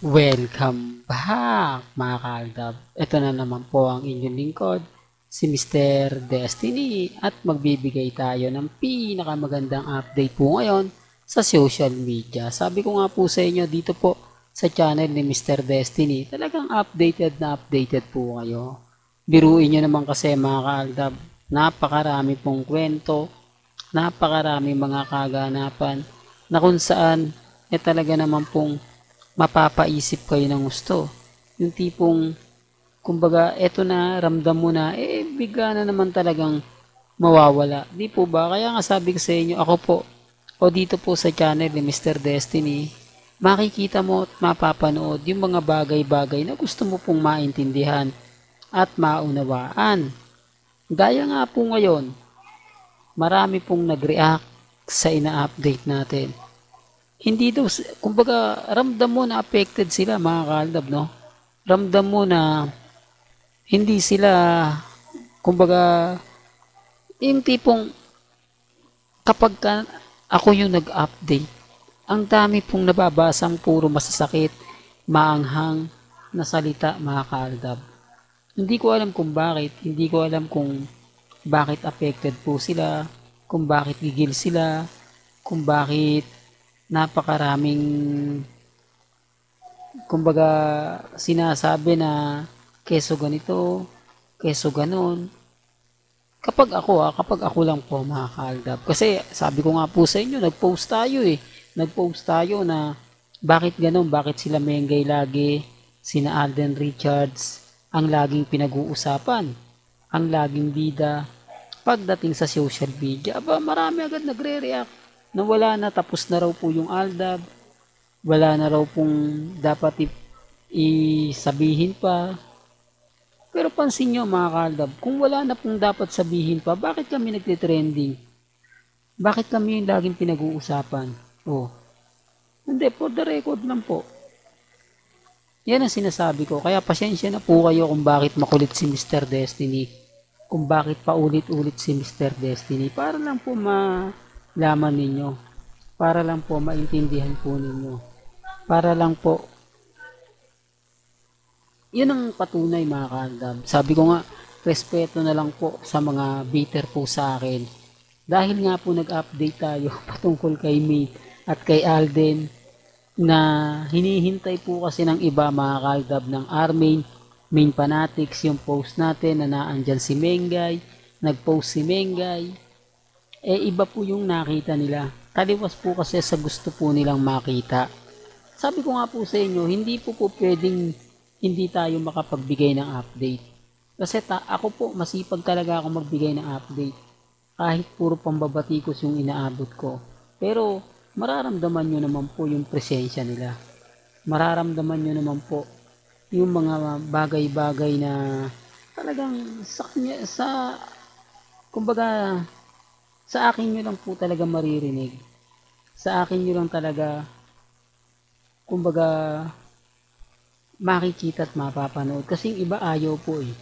Welcome back mga kaaldab. Ito na naman po ang inyong lingkod, si Mr. Destiny at magbibigay tayo ng pinakamagandang update po ngayon sa social media. Sabi ko nga po sa inyo dito po sa channel ni Mr. Destiny, talagang updated po kayo. Biruin nyo naman kasi mga kaaldab, napakarami pong kwento, napakarami mga kaganapan na kung saan talaga naman pong mapapaisip kayo ng gusto. Yung tipong, kumbaga, eto na, ramdam mo na, bigla na naman talagang mawawala. Di po ba? Kaya nga sabi ko sa inyo, ako po, o dito po sa channel ni Mr. Destiny, makikita mo at mapapanood yung mga bagay-bagay na gusto mo pong maintindihan at maunawaan. Gaya nga po ngayon, marami pong nag-react sa ina-update natin. Hindi daw, kumbaga, ramdam mo na affected sila mga kaaldab, no? Ramdam mo na hindi sila, kumbaga, yung tipong kapag ako yung nag-update, ang dami pong nababasang puro masasakit, maanghang na salita mga kaaldab. Hindi ko alam kung bakit, hindi ko alam kung bakit affected po sila, kung bakit gigil sila, kung bakit napakaraming kumbaga sinasabi na keso ganito, keso ganon. Kapag ako lang po mga kaaldab. Kasi sabi ko nga po sa inyo, nag-post tayo eh. Nag-post tayo na bakit ganon, bakit sila Mengay lagi, sina Alden Richards, ang laging pinag-uusapan, ang laging bida. Pagdating sa social media, marami agad nagre-react na wala na, tapos na raw po yung Aldab, wala na raw pong dapat isabihin pa. Pero pansin nyo mga kaaldab, kung wala na pong dapat sabihin pa, bakit kami nagtitrending? Bakit kami yung laging pinag-uusapan? Oh, hindi, for the record lang po. Yan ang sinasabi ko, kaya pasensya na po kayo kung bakit makulit si Mr. Destiny, kung bakit paulit-ulit si Mr. Destiny, para lang po malaman ninyo, para lang po maintindihan po ninyo, para lang po yun ang patunay mga kaaldab. Sabi ko nga, respeto na lang po sa mga bitter po sa akin. Dahil nga po nag-update tayo patungkol kay May at kay Alden na hinihintay po kasi ng iba mga kaaldab ng Armain, Main Fanatics, yung post natin na naandyan si Mengay, nag-post si Mengay. Iba po yung nakita nila. Taliwas po kasi sa gusto po nilang makita. Sabi ko nga po sa inyo, hindi po pwedeng hindi tayo makapagbigay ng update. Kasi ako po, masipag talaga ako magbigay ng update. Kahit puro pambabatikos yung inaabot ko. Pero, mararamdaman nyo naman po yung presensya nila. Mararamdaman nyo naman po yung mga bagay-bagay na talagang kumbaga, sa akin nyo lang po talaga maririnig. Sa akin nyo lang talaga, kumbaga, makikita at mapapanood. Kasi yung iba ayaw po eh.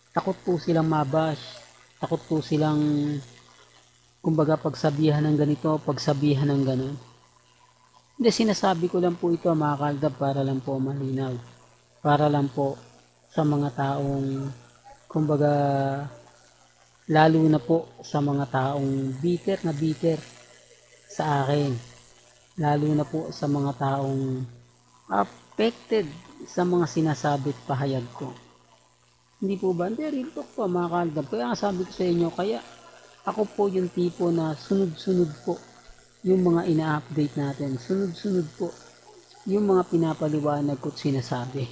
Takot po silang mabash. Takot po silang kumbaga pagsabihan ng ganito, pagsabihan ng ganon. Hindi, sinasabi ko lang po ito mga kaaldab para lang po malinaw. Para lang po sa mga taong kumbaga lalo na po sa mga taong bitter na bitter sa akin. Lalo na po sa mga taong affected sa mga sinasabi at pahayag ko. Hindi po ba? Hindi, real talk po mga kaaldab. Kaya nga sabi ko sa inyo, kaya ako po yung tipo na sunod-sunod po yung mga ina-update natin. Sunod-sunod po yung mga pinapaliwanag ko at sinasabi.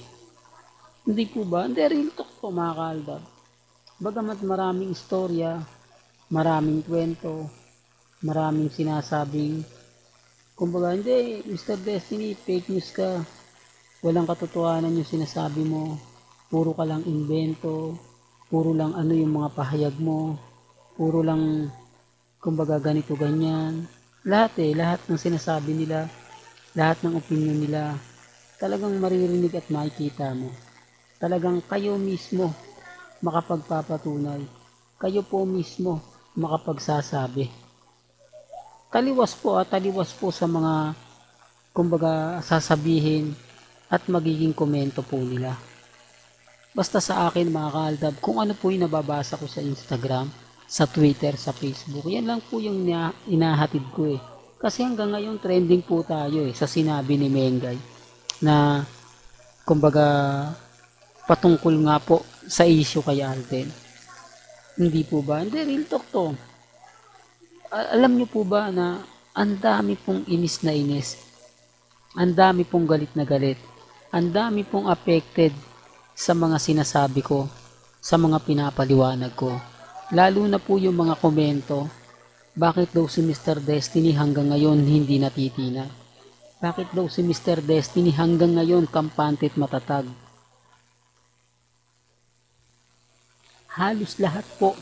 Hindi po ba? Hindi, real talk po mga kaaldab. Bagamat maraming istorya, maraming kwento, maraming sinasabing, kumbaga, hindi, Mr. Destiny, fake news ka. Walang katotohanan yung sinasabi mo. Puro ka lang invento. Puro lang ano yung mga pahayag mo. Puro lang, kumbaga, ganito, ganyan. Lahat ng sinasabi nila, lahat ng opinion nila, talagang maririnig at makikita mo. Talagang kayo mismo makapagpapatunay. Kayo po mismo makapagsasabi. Taliwas po sa mga kumbaga sasabihin at magiging komento po nila. Basta sa akin mga kaaldab, kung ano po yung nababasa ko sa Instagram, sa Twitter, sa Facebook, yan lang po yung inahatid ko eh. Kasi hanggang ngayon trending po tayo eh sa sinabi ni Mengay na kumbaga patungkol nga po sa issue kay Alden. Hindi po ba? Hindi, real talk to. Alam niyo po ba na ang dami pong inis na inis, ang dami pong galit na galit, ang dami pong affected sa mga sinasabi ko, sa mga pinapaliwanag ko. Lalo na po yung mga komento, bakit daw si Mr. Destiny hanggang ngayon hindi natitinag? Bakit daw si Mr. Destiny hanggang ngayon kampante at matatag? Halos lahat po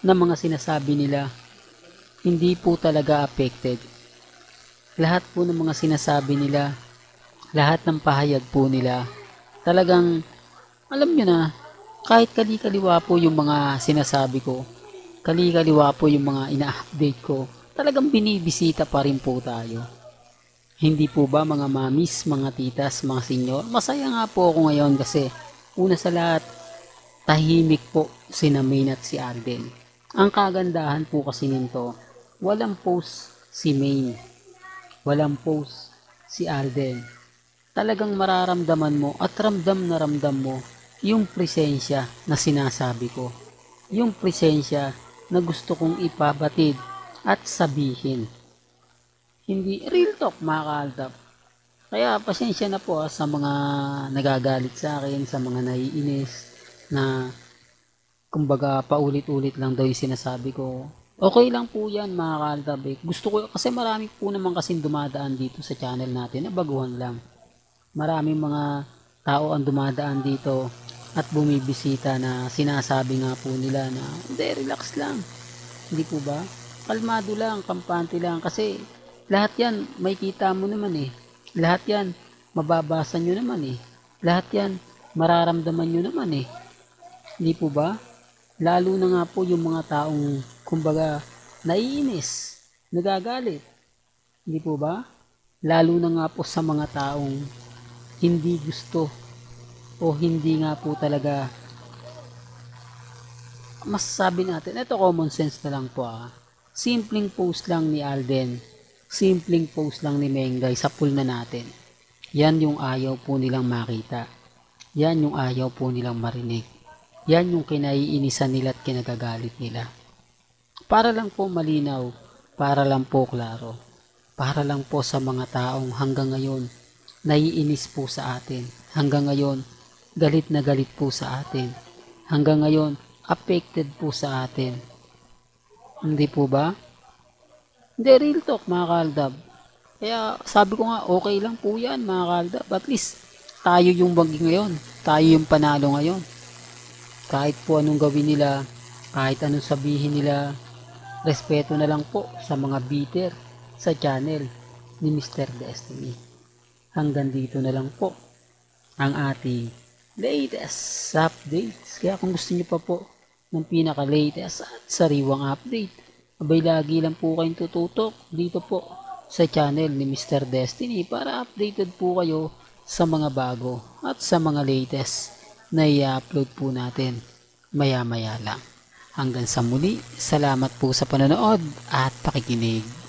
ng mga sinasabi nila, hindi po talaga affected. Lahat po ng mga sinasabi nila, lahat ng pahayag po nila, talagang, alam nyo na, kahit kali-kaliwa po yung mga sinasabi ko, kali-kaliwa po yung mga ina-update ko, talagang binibisita pa rin po tayo. Hindi po ba mga mamis, mga titas, mga senyor? Masaya nga po ako ngayon kasi una sa lahat, tahimik po si Maine at si Alden. Ang kagandahan po kasi nito, walang post si Maine, walang post si Alden. Talagang mararamdaman mo at ramdam na ramdam mo yung presensya na sinasabi ko. Yung presensya na gusto kong ipabatid at sabihin. Hindi, real talk mga kaaldab. Kaya pasensya na po sa mga nagagalit sa akin, sa mga naiinis na kumbaga paulit-ulit lang daw yung sinasabi ko. Okay lang po yan mga kaaldab. Gusto ko, kasi marami po naman kasing dumadaan dito sa channel natin na baguhan lang. Maraming mga tao ang dumadaan dito at bumibisita na sinasabi nga po nila na hindi, relax lang. Hindi po ba? Kalmado lang, kampante lang. Kasi lahat yan, may kita mo naman eh. Lahat yan, mababasa nyo naman eh. Lahat yan, mararamdaman nyo naman eh. Hindi po ba? Lalo na nga po yung mga taong kumbaga naiinis, nagagalit. Hindi po ba? Lalo na nga po sa mga taong hindi gusto o hindi nga po talaga masasabi natin. Ito common sense na lang po Simpleng post lang ni Alden, simpleng post lang ni Mengay sa pool na natin. Yan yung ayaw po nilang makita. Yan yung ayaw po nilang marinig. Yan yung kinaiinisan nila at kinagagalit nila. Para lang po malinaw, para lang po klaro, para lang po sa mga taong hanggang ngayon naiinis po sa atin. Hanggang ngayon, galit na galit po sa atin. Hanggang ngayon, affected po sa atin. Hindi po ba? Hindi, real talk mga kaaldab. Kaya sabi ko nga, okay lang po yan mga kaaldab. At least, tayo yung banggi ngayon. Tayo yung panalo ngayon. Kahit po anong gawin nila, kahit anong sabihin nila, respeto na lang po sa mga bitter sa channel ni Mr. Destiny. Hanggang dito na lang po ang ating latest updates. Kaya kung gusto niyo pa po ng pinaka-latest at sariwang update, abay lagi lang po kayong tututok dito po sa channel ni Mr. Destiny para updated po kayo sa mga bago at sa mga latest na i-upload po natin maya-maya lang. Hanggang sa muli, salamat po sa panonood at pakikinig.